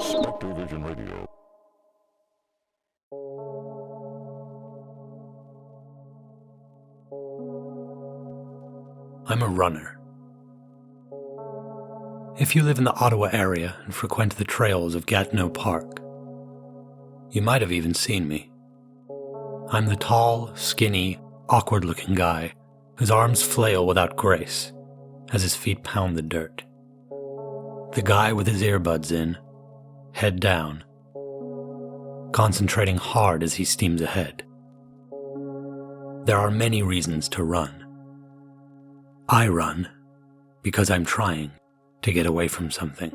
Spectre Vision Radio. I'm a runner. If you live in the Ottawa area and frequent the trails of Gatineau Park, you might have even seen me. I'm the tall, skinny, awkward-looking guy whose arms flail without grace as his feet pound the dirt. The guy with his earbuds in, head down, concentrating hard as he steams ahead. There are many reasons to run. I run because I'm trying to get away from something.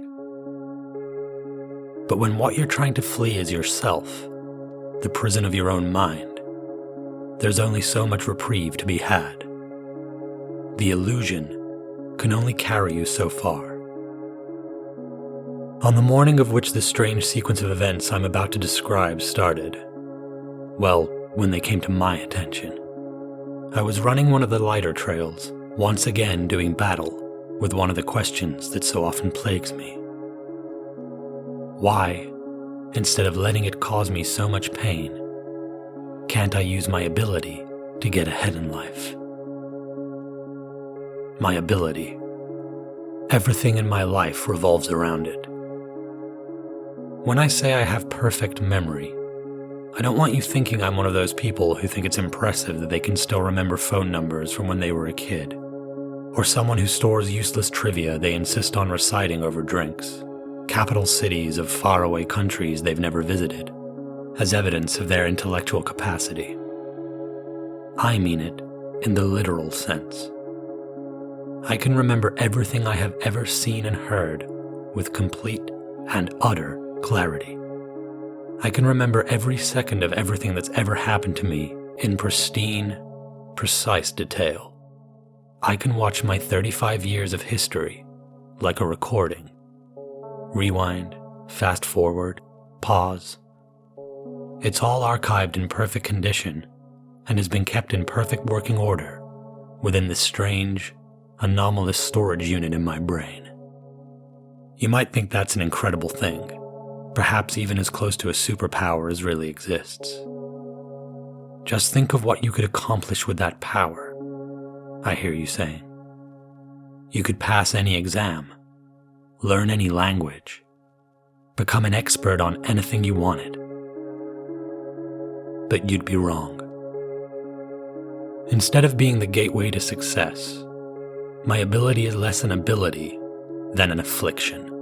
But when what you're trying to flee is yourself, the prison of your own mind, there's only so much reprieve to be had. The illusion can only carry you so far. On the morning of which the strange sequence of events I'm about to describe started, well, when they came to my attention, I was running one of the lighter trails, once again doing battle with one of the questions that so often plagues me. Why, instead of letting it cause me so much pain, can't I use my ability to get ahead in life? My ability. Everything in my life revolves around it. When I say I have perfect memory, I don't want you thinking I'm one of those people who think it's impressive that they can still remember phone numbers from when they were a kid, or someone who stores useless trivia they insist on reciting over drinks, capital cities of faraway countries they've never visited, as evidence of their intellectual capacity. I mean it in the literal sense. I can remember everything I have ever seen and heard with complete and utter clarity. I can remember every second of everything that's ever happened to me in pristine, precise detail. I can watch my 35 years of history like a recording. Rewind, fast forward, pause. It's all archived in perfect condition and has been kept in perfect working order within this strange, anomalous storage unit in my brain. You might think that's an incredible thing, perhaps even as close to a superpower as really exists. Just think of what you could accomplish with that power, I hear you saying. You could pass any exam, learn any language, become an expert on anything you wanted. But you'd be wrong. Instead of being the gateway to success, my ability is less an ability than an affliction.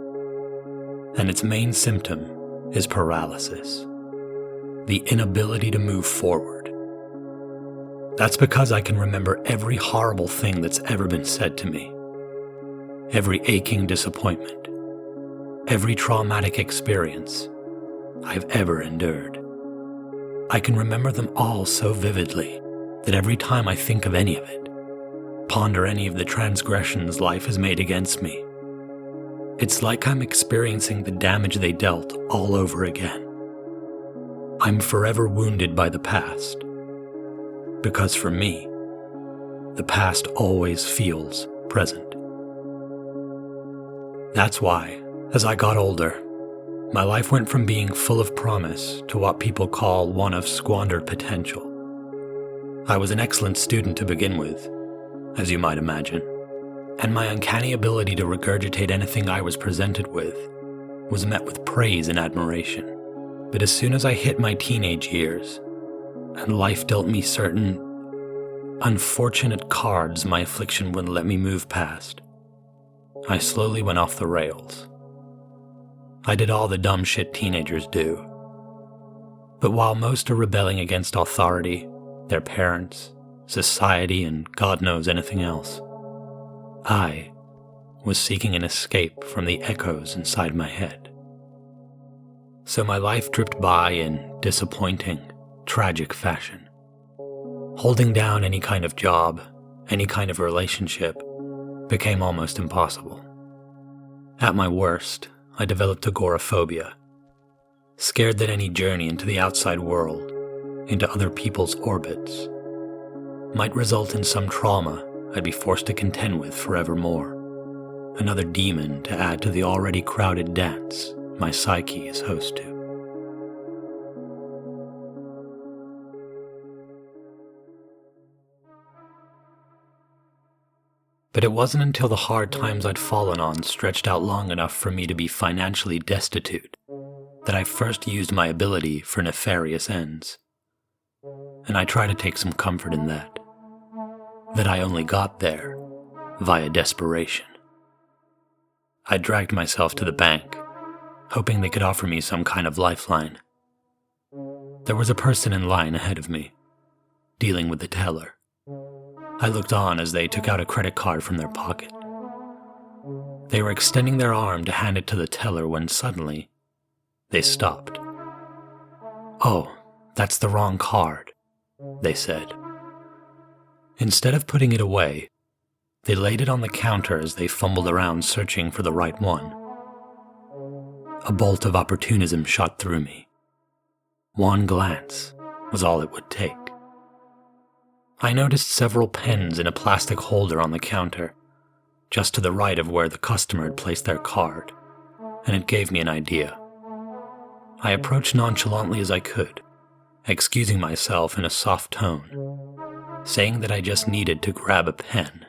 And its main symptom is paralysis, the inability to move forward. That's because I can remember every horrible thing that's ever been said to me, every aching disappointment, every traumatic experience I've ever endured. I can remember them all so vividly that every time I think of any of it, ponder any of the transgressions life has made against me, it's like I'm experiencing the damage they dealt all over again. I'm forever wounded by the past, because for me, the past always feels present. That's why, as I got older, my life went from being full of promise to what people call one of squandered potential. I was an excellent student to begin with, as you might imagine, and my uncanny ability to regurgitate anything I was presented with was met with praise and admiration. But as soon as I hit my teenage years, and life dealt me certain unfortunate cards my affliction wouldn't let me move past, I slowly went off the rails. I did all the dumb shit teenagers do. But while most are rebelling against authority, their parents, society, and God knows anything else, I was seeking an escape from the echoes inside my head. So my life dripped by in disappointing, tragic fashion. Holding down any kind of job, any kind of relationship, became almost impossible. At my worst, I developed agoraphobia, scared that any journey into the outside world, into other people's orbits, might result in some trauma I'd be forced to contend with forevermore, another demon to add to the already crowded dance my psyche is host to. But it wasn't until the hard times I'd fallen on stretched out long enough for me to be financially destitute that I first used my ability for nefarious ends. And I try to take some comfort in that I only got there via desperation. I dragged myself to the bank, hoping they could offer me some kind of lifeline. There was a person in line ahead of me, dealing with the teller. I looked on as they took out a credit card from their pocket. They were extending their arm to hand it to the teller when suddenly, they stopped. "Oh, that's the wrong card," they said. Instead of putting it away, they laid it on the counter as they fumbled around searching for the right one. A bolt of opportunism shot through me. One glance was all it would take. I noticed several pens in a plastic holder on the counter, just to the right of where the customer had placed their card, and it gave me an idea. I approached nonchalantly as I could, excusing myself in a soft tone, saying that I just needed to grab a pen.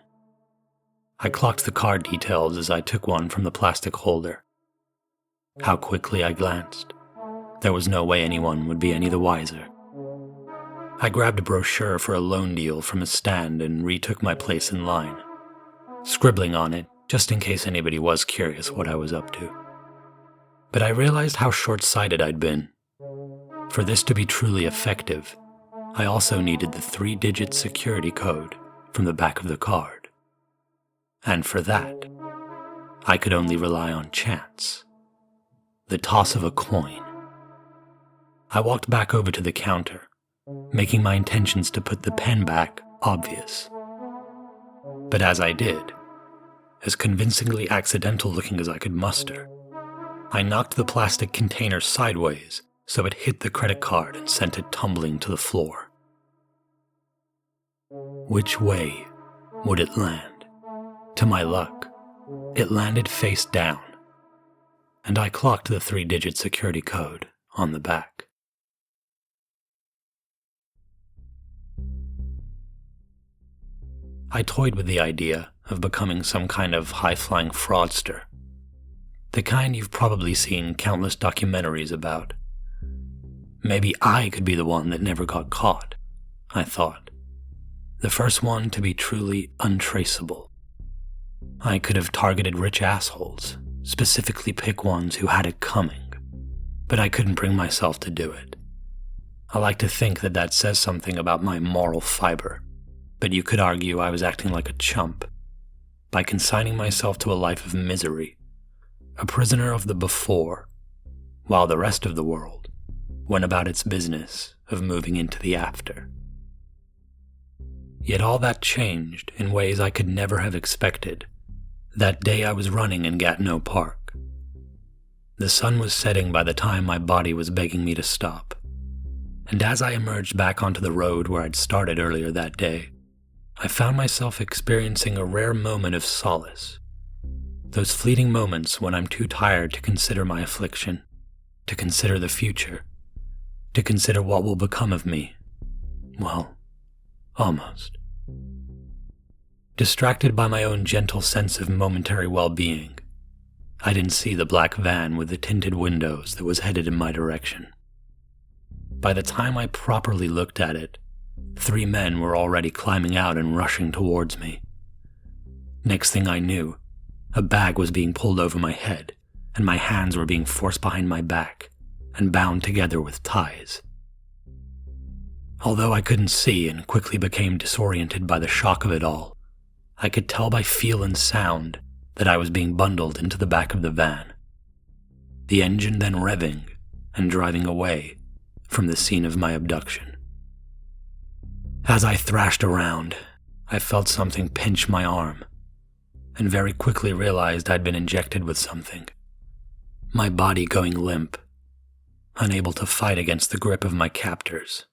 I clocked the card details as I took one from the plastic holder. How quickly I glanced. There was no way anyone would be any the wiser. I grabbed a brochure for a loan deal from a stand and retook my place in line, scribbling on it just in case anybody was curious what I was up to. But I realized how short-sighted I'd been. For this to be truly effective, I also needed the 3-digit security code from the back of the card. And for that, I could only rely on chance. The toss of a coin. I walked back over to the counter, making my intentions to put the pen back obvious. But as I did, as convincingly accidental looking as I could muster, I knocked the plastic container sideways so it hit the credit card and sent it tumbling to the floor. Which way would it land? To my luck, it landed face down, and I clocked the 3-digit security code on the back. I toyed with the idea of becoming some kind of high-flying fraudster, the kind you've probably seen countless documentaries about. Maybe I could be the one that never got caught, I thought. The first one to be truly untraceable. I could have targeted rich assholes, specifically pick ones who had it coming, but I couldn't bring myself to do it. I like to think that says something about my moral fiber, but you could argue I was acting like a chump by consigning myself to a life of misery, a prisoner of the before, while the rest of the world went about its business of moving into the after. Yet all that changed in ways I could never have expected that day I was running in Gatineau Park. The sun was setting by the time my body was begging me to stop, and as I emerged back onto the road where I'd started earlier that day, I found myself experiencing a rare moment of solace. Those fleeting moments when I'm too tired to consider my affliction, to consider the future, to consider what will become of me. Well, almost. Distracted by my own gentle sense of momentary well-being, I didn't see the black van with the tinted windows that was headed in my direction. By the time I properly looked at it, 3 men were already climbing out and rushing towards me. Next thing I knew, a bag was being pulled over my head, and my hands were being forced behind my back and bound together with ties. Although I couldn't see and quickly became disoriented by the shock of it all, I could tell by feel and sound that I was being bundled into the back of the van, the engine then revving and driving away from the scene of my abduction. As I thrashed around, I felt something pinch my arm, and very quickly realized I'd been injected with something. My body going limp, unable to fight against the grip of my captors.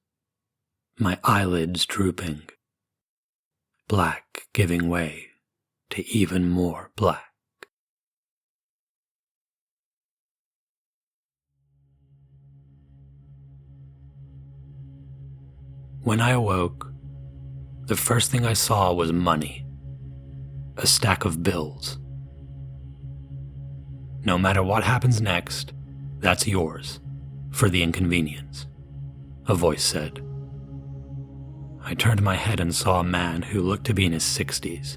My eyelids drooping, black giving way to even more black. When I awoke, the first thing I saw was money. A stack of bills. No matter what happens next, that's yours, for the inconvenience, a voice said. I turned my head and saw a man who looked to be in his 60s,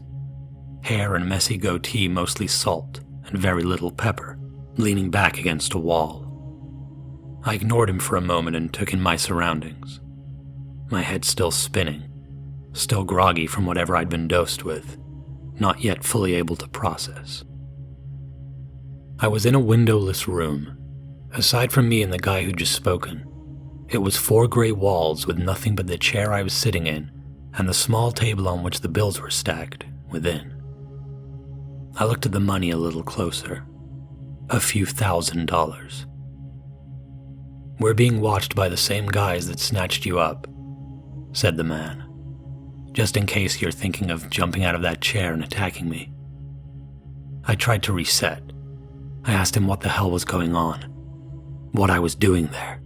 hair and messy goatee mostly salt and very little pepper, leaning back against a wall. I ignored him for a moment and took in my surroundings, my head still spinning, still groggy from whatever I'd been dosed with, not yet fully able to process. I was in a windowless room. Aside from me and the guy who'd just spoken, it was 4 gray walls with nothing but the chair I was sitting in and the small table on which the bills were stacked within. I looked at the money a little closer. A few $1,000s. We're being watched by the same guys that snatched you up, said the man, just in case you're thinking of jumping out of that chair and attacking me. I tried to reset. I asked him what the hell was going on, what I was doing there.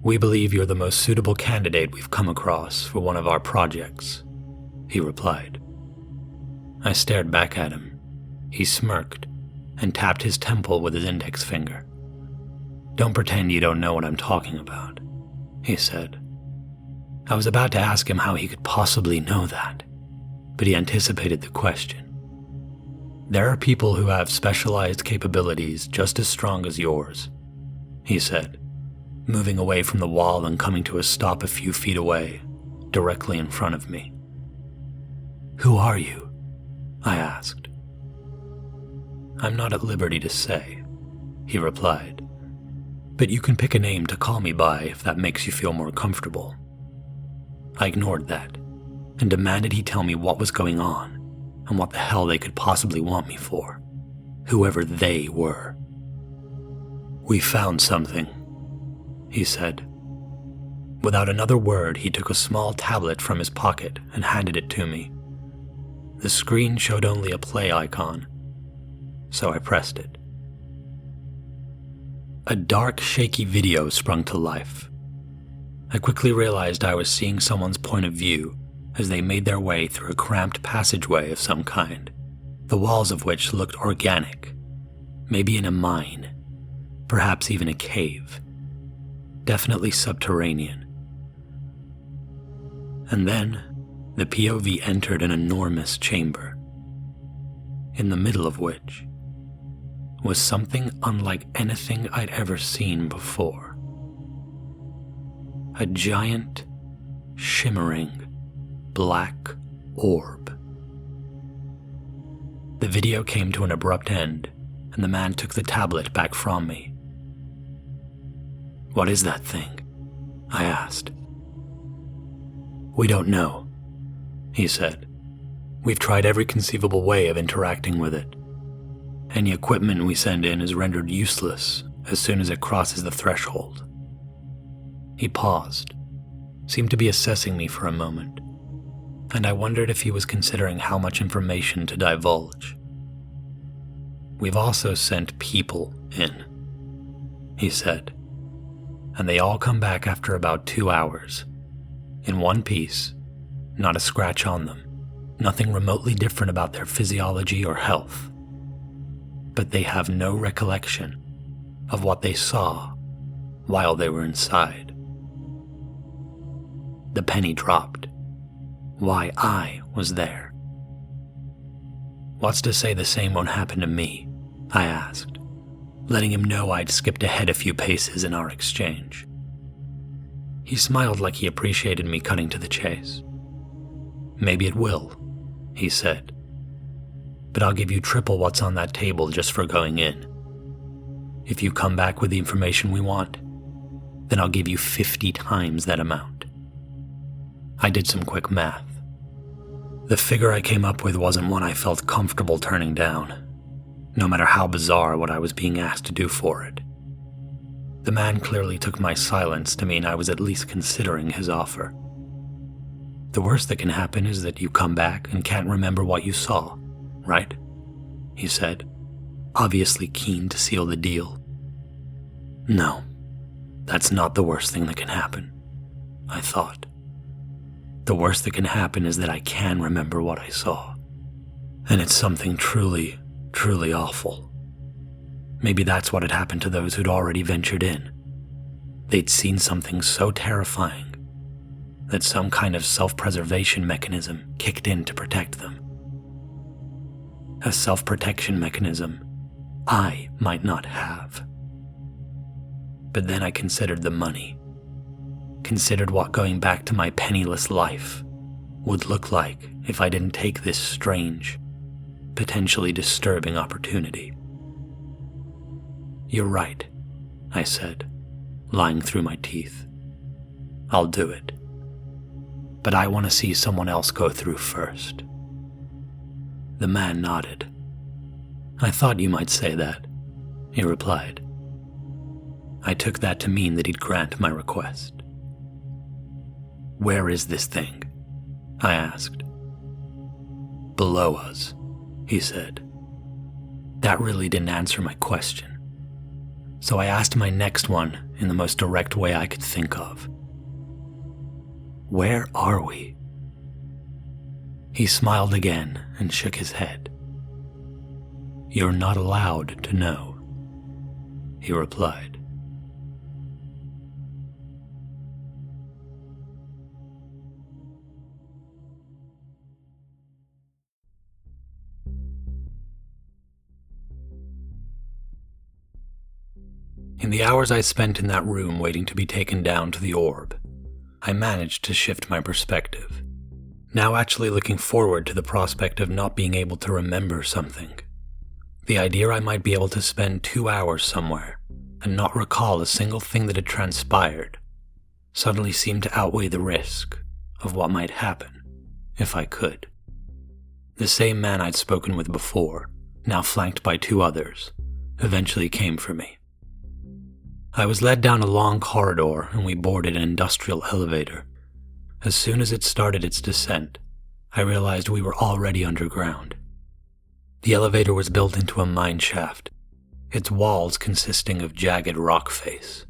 We believe you're the most suitable candidate we've come across for one of our projects, he replied. I stared back at him. He smirked and tapped his temple with his index finger. Don't pretend you don't know what I'm talking about, he said. I was about to ask him how he could possibly know that, but he anticipated the question. There are people who have specialized capabilities just as strong as yours, he said, moving away from the wall and coming to a stop a few feet away, directly in front of me. Who are you? I asked. I'm not at liberty to say, he replied, but you can pick a name to call me by if that makes you feel more comfortable. I ignored that and demanded he tell me what was going on and what the hell they could possibly want me for, whoever they were. We found something, he said. Without another word, he took a small tablet from his pocket and handed it to me. The screen showed only a play icon, so I pressed it. A dark, shaky video sprung to life. I quickly realized I was seeing someone's point of view as they made their way through a cramped passageway of some kind, the walls of which looked organic, maybe in a mine, perhaps even a cave, definitely subterranean. And then the POV entered an enormous chamber, in the middle of which was something unlike anything I'd ever seen before. A giant, shimmering, black orb. The video came to an abrupt end, and the man took the tablet back from me. What is that thing? I asked. We don't know, he said. We've tried every conceivable way of interacting with it. Any equipment we send in is rendered useless as soon as it crosses the threshold. He paused, seemed to be assessing me for a moment, and I wondered if he was considering how much information to divulge. We've also sent people in, he said, and they all come back after about 2 hours, in one piece, not a scratch on them, nothing remotely different about their physiology or health. But they have no recollection of what they saw while they were inside. The penny dropped. Why I was there. What's to say the same won't happen to me? I asked, letting him know I'd skipped ahead a few paces in our exchange. He smiled like he appreciated me cutting to the chase. Maybe it will, he said. But I'll give you triple what's on that table just for going in. If you come back with the information we want, then I'll give you 50 times that amount. I did some quick math. The figure I came up with wasn't one I felt comfortable turning down, no matter how bizarre what I was being asked to do for it. The man clearly took my silence to mean I was at least considering his offer. The worst that can happen is that you come back and can't remember what you saw, right? He said, obviously keen to seal the deal. No, that's not the worst thing that can happen, I thought. The worst that can happen is that I can remember what I saw. And it's something truly, truly awful. Maybe that's what had happened to those who'd already ventured in. They'd seen something so terrifying that some kind of self-preservation mechanism kicked in to protect them. A self-protection mechanism I might not have. But then I considered the money. Considered what going back to my penniless life would look like if I didn't take this strange, potentially disturbing opportunity. "You're right," I said, lying through my teeth. "I'll do it. But I want to see someone else go through first." The man nodded. "I thought you might say that," he replied. I took that to mean that he'd grant my request. "Where is this thing?" I asked. "Below us," he said. That really didn't answer my question, so I asked my next one in the most direct way I could think of. "Where are we?" He smiled again and shook his head. "You're not allowed to know," he replied. In the hours I spent in that room waiting to be taken down to the orb, I managed to shift my perspective, now actually looking forward to the prospect of not being able to remember something. The idea I might be able to spend 2 hours somewhere and not recall a single thing that had transpired suddenly seemed to outweigh the risk of what might happen if I could. The same man I'd spoken with before, now flanked by 2 others, eventually came for me. I was led down a long corridor and we boarded an industrial elevator. As soon as it started its descent, I realized we were already underground. The elevator was built into a mine shaft, its walls consisting of jagged rock face.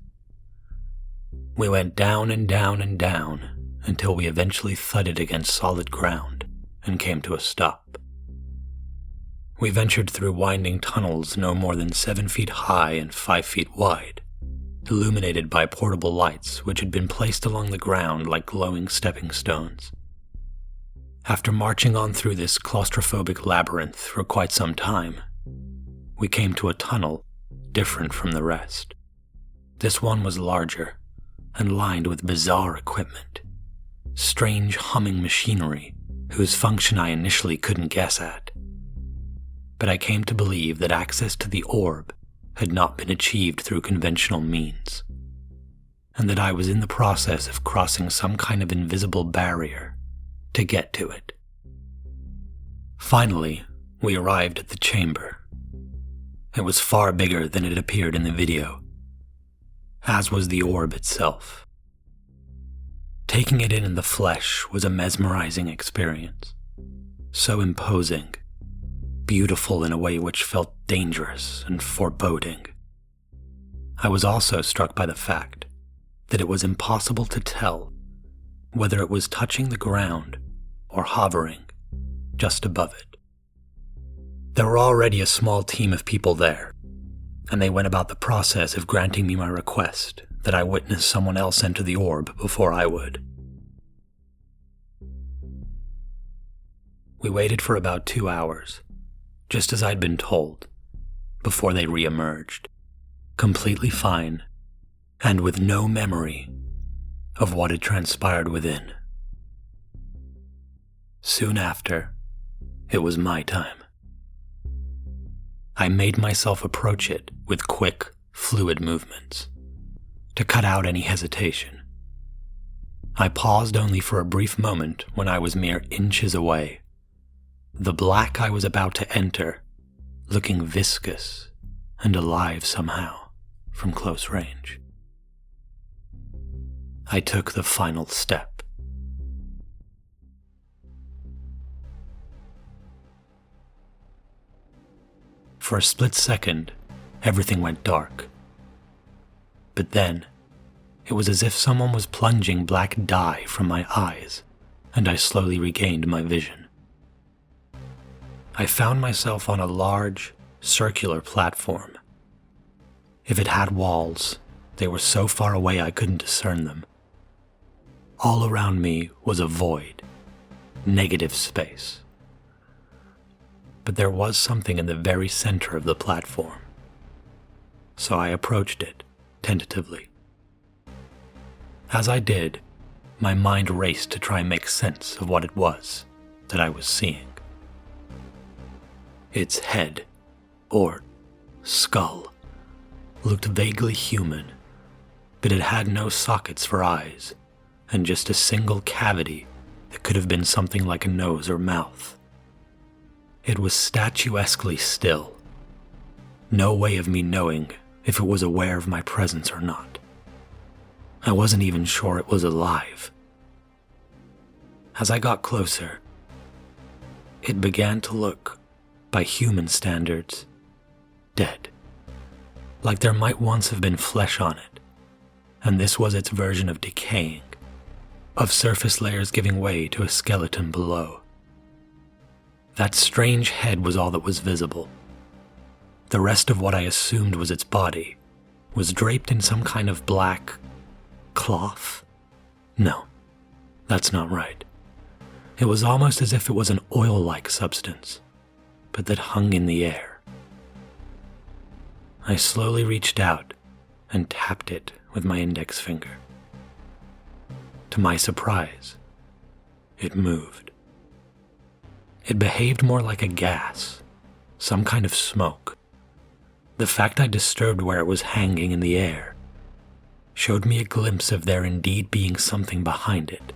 We went down and down and down until we eventually thudded against solid ground and came to a stop. We ventured through winding tunnels no more than 7 feet high and 5 feet wide, illuminated by portable lights which had been placed along the ground like glowing stepping stones. After marching on through this claustrophobic labyrinth for quite some time, we came to a tunnel different from the rest. This one was larger and lined with bizarre equipment, strange humming machinery whose function I initially couldn't guess at. But I came to believe that access to the orb had not been achieved through conventional means, and that I was in the process of crossing some kind of invisible barrier to get to it. Finally, we arrived at the chamber. It was far bigger than it appeared in the video, as was the orb itself. Taking it in the flesh was a mesmerizing experience, so imposing, beautiful in a way which felt dangerous and foreboding. I was also struck by the fact that it was impossible to tell whether it was touching the ground or hovering just above it. There were already a small team of people there, and they went about the process of granting me my request that I witness someone else enter the orb before I would. We waited for about 2 hours, just as I'd been told, before they re-emerged, completely fine, and with no memory of what had transpired within. Soon after, it was my time. I made myself approach it with quick, fluid movements, to cut out any hesitation. I paused only for a brief moment when I was mere inches away, the black I was about to enter looking viscous and alive somehow from close range. I took the final step. For a split second, everything went dark. But then, It was as if someone was plunging black dye from my eyes, and I slowly regained my vision. I found myself on a large, circular platform. If it had walls, they were so far away I couldn't discern them. All around me was a void, negative space. But there was something in the very center of the platform. So I approached it, tentatively. As I did, my mind raced to try and make sense of what it was that I was seeing. Its head, or skull, looked vaguely human, but it had no sockets for eyes, and just a single cavity that could have been something like a nose or mouth. It was statuesquely still. No way of me knowing if it was aware of my presence or not. I wasn't even sure it was alive. As I got closer, it began to look, by human standards, dead. Like there might once have been flesh on it, and this was its version of decaying, of surface layers giving way to a skeleton below. That strange head was all that was visible. The rest of what I assumed was its body was draped in some kind of black cloth? No, that's not right. It was almost as if it was an oil-like substance, but that hung in the air. I slowly reached out and tapped it with my index finger. To my surprise, it moved. It behaved more like a gas, some kind of smoke. The fact I disturbed where it was hanging in the air showed me a glimpse of there indeed being something behind it.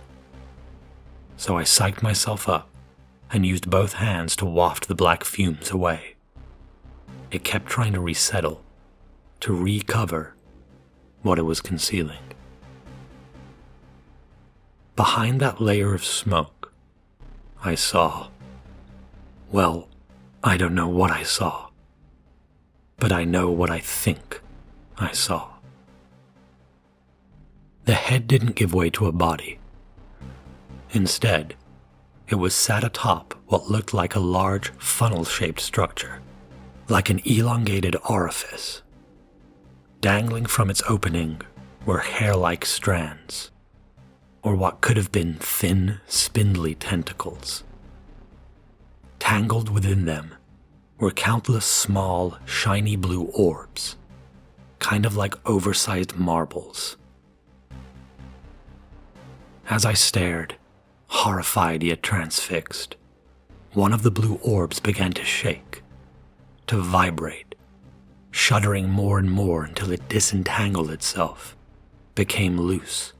So I psyched myself up and used both hands to waft the black fumes away. It kept trying to resettle, to recover what it was concealing. Behind that layer of smoke, I saw, well, I don't know what I saw, but I know what I think I saw. The head didn't give way to a body. Instead, it was sat atop what looked like a large funnel-shaped structure, like an elongated orifice. Dangling from its opening were hair-like strands, or what could have been thin, spindly tentacles. Tangled within them were countless small, shiny blue orbs, kind of like oversized marbles. As I stared, horrified yet transfixed, one of the blue orbs began to shake, to vibrate, shuddering more and more until it disentangled itself, became loose,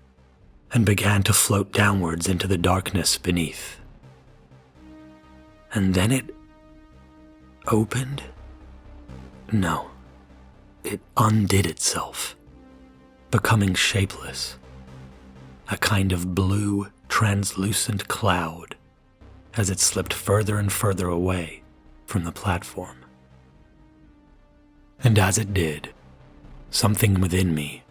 and began to float downwards into the darkness beneath. And then it opened? No, it undid itself, becoming shapeless, a kind of blue, translucent cloud as it slipped further and further away from the platform. And as it did, something within me,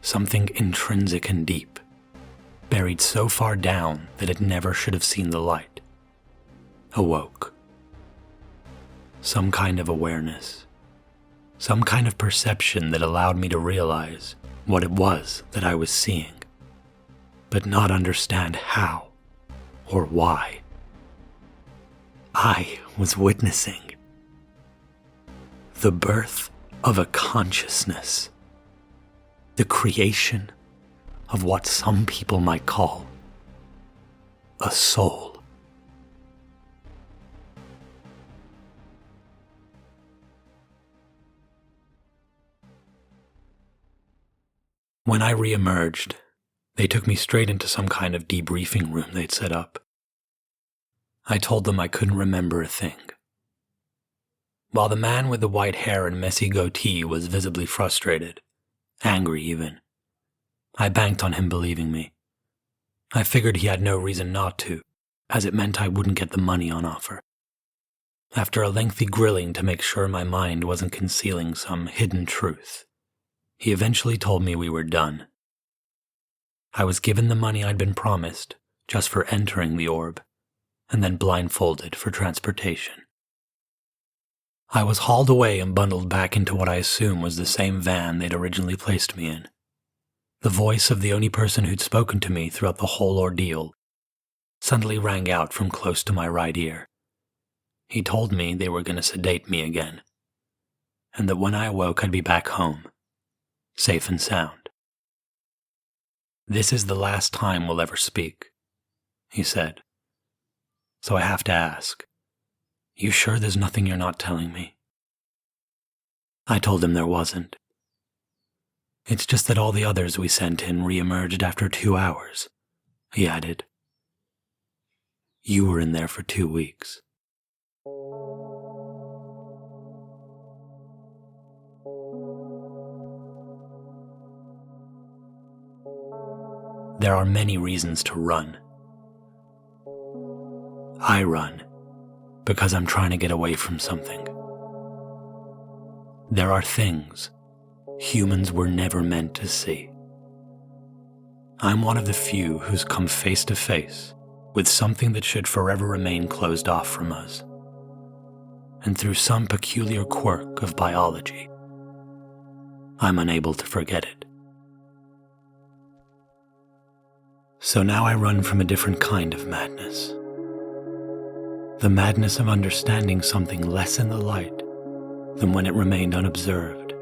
something intrinsic and deep, buried so far down that it never should have seen the light, awoke. Some kind of awareness, some kind of perception that allowed me to realize what it was that I was seeing, but not understand how or why. I was witnessing the birth of a consciousness, the creation of what some people might call a soul. When I re-emerged, they took me straight into some kind of debriefing room they'd set up. I told them I couldn't remember a thing. While the man with the white hair and messy goatee was visibly frustrated, angry even, I banked on him believing me. I figured he had no reason not to, as it meant I wouldn't get the money on offer. After a lengthy grilling to make sure my mind wasn't concealing some hidden truth, he eventually told me we were done, I was given the money I'd been promised just for entering the orb, and then blindfolded for transportation. I was hauled away and bundled back into what I assume was the same van they'd originally placed me in. The voice of the only person who'd spoken to me throughout the whole ordeal suddenly rang out from close to my right ear. He told me they were going to sedate me again, and that when I awoke I'd be back home, safe and sound. "This is the last time we'll ever speak," he said. "So I have to ask, you sure there's nothing you're not telling me?" I told him there wasn't. "It's just that all the others we sent in re-emerged after 2 hours," he added. "You were in there for 2 weeks. There are many reasons to run. I run because I'm trying to get away from something. There are things humans were never meant to see. I'm one of the few who's come face to face with something that should forever remain closed off from us. And through some peculiar quirk of biology, I'm unable to forget it. So now I run from a different kind of madness. The madness of understanding something less in the light than when it remained unobserved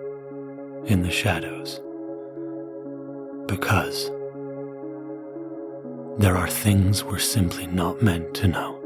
in the shadows. Because there are things we're simply not meant to know.